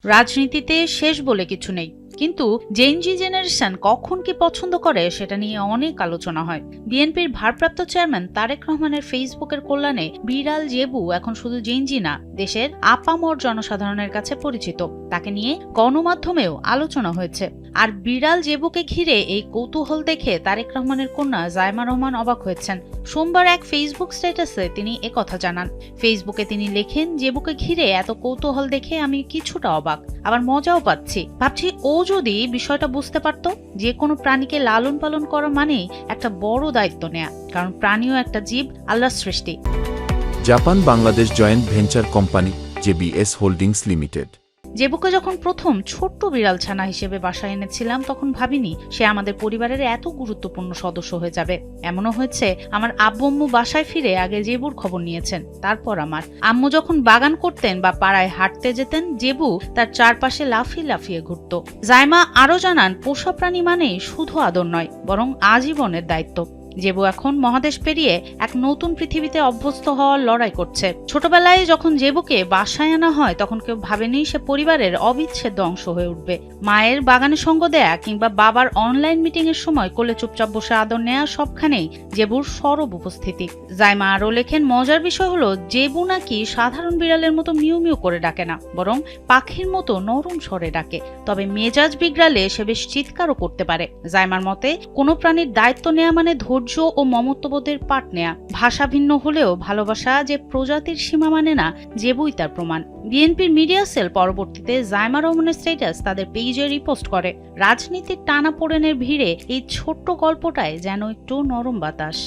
রাজনীতিতে শেষ বলে কিছু নেই, কিন্তু জেনজি জেনারেশন কখন কি পছন্দ করে সেটা নিয়ে অনেক আলোচনা হয়। বিএনপির ভারপ্রাপ্ত চেয়ারম্যান তারেক রহমানের ফেসবুকের কল্যাণে বিড়াল জেবু এখন শুধু জেনজি না, দেশের আপামর জনসাধারণের কাছে পরিচিত। তাকে নিয়ে গণমাধ্যমেও আলোচনা হয়েছে। আর বিড়াল জেবুকে ঘিরে এই কৌতূহল দেখে তারেক রহমানের কন্যা জায়মা রহমান অবাক হয়েছেন। সোমবার এক ফেসবুক স্ট্যাটাসে তিনি একথা জানান। ফেসবুকে তিনি লেখেন, জেবুকে ঘিরে এত কৌতূহল দেখে আমি কিছুটা অবাক, আবার মজাও পাচ্ছি। ভাবছি ও যদি বিষয়টা বুঝতে পারত, যে কোনো প্রাণীকে লালন পালন করা মানেই একটা বড় দায়িত্ব নেয়া, কারণ প্রাণীও একটা জীব, আল্লাহর সৃষ্টি। Japan Bangladesh joint venture company JBS holdings limited. জেবুকে যখন প্রথম ছোট্ট বিড়াল ছানা হিসেবে বাসায় এনেছিলাম, তখন ভাবিনি সে আমাদের পরিবারের এত গুরুত্বপূর্ণ সদস্য হয়ে যাবে। এমনও হয়েছে আমার আব্বু আম্মু বাসায় ফিরে আগে জেবুর খবর নিয়েছেন, তারপর আমার আম্মু যখন বাগান করতেন বা পাড়ায় হাঁটতে যেতেন, জেবু তার চারপাশে লাফিয়ে লাফিয়ে ঘুরত। জায়মা আরো জানান, পোষা প্রাণী মানেই শুধু আদর নয়, বরং আজীবনের দায়িত্ব। জেবু এখন মহাদেশ পেরিয়ে এক নতুন পৃথিবীতে অভ্যস্ত হওয়ার লড়াই করছে। ছোটবেলায় যখন জেবুকে বাসায় আনা হয়, তখন কেউ ভাবেনি সে পরিবারের অবিচ্ছেদ্য অংশ হয়ে উঠবে। মায়ের বাগানে সঙ্গ দেয়া কিংবা বাবার অনলাইন মিটিং এর সময় কোলে চুপচাপ বসে আদর নেয়া, সবখানেই জেবুর সরব উপস্থিতি। জায়মা আরও লেখেন, মজার বিষয় হলো জেবু নাকি সাধারণ বিড়ালের মতো মিউ মিউ করে ডাকে না, বরং পাখির মতো নরম স্বরে ডাকে। তবে মেজাজ বিগড়ালে সে বেশ চিৎকারও করতে পারে। জায়মার মতে, কোনো প্রাণীর দায়িত্ব নেওয়া মানে ধৈর্য ও মমত্ববোধের পাঠ নেয়া। ভাষা ভিন্ন হলেও ভালোবাসা যে প্রজাতির সীমা মানে না, জেবুই তার প্রমাণ। বিএনপির মিডিয়া সেল পরবর্তীতে জায়মা রহমানের স্ট্যাটাস তাদের পেজে রিপোস্ট করে। রাজনীতির টানাপোড়েনের ভিড়ে এই ছোট্ট গল্পটায় যেন একটু নরম বাতাস।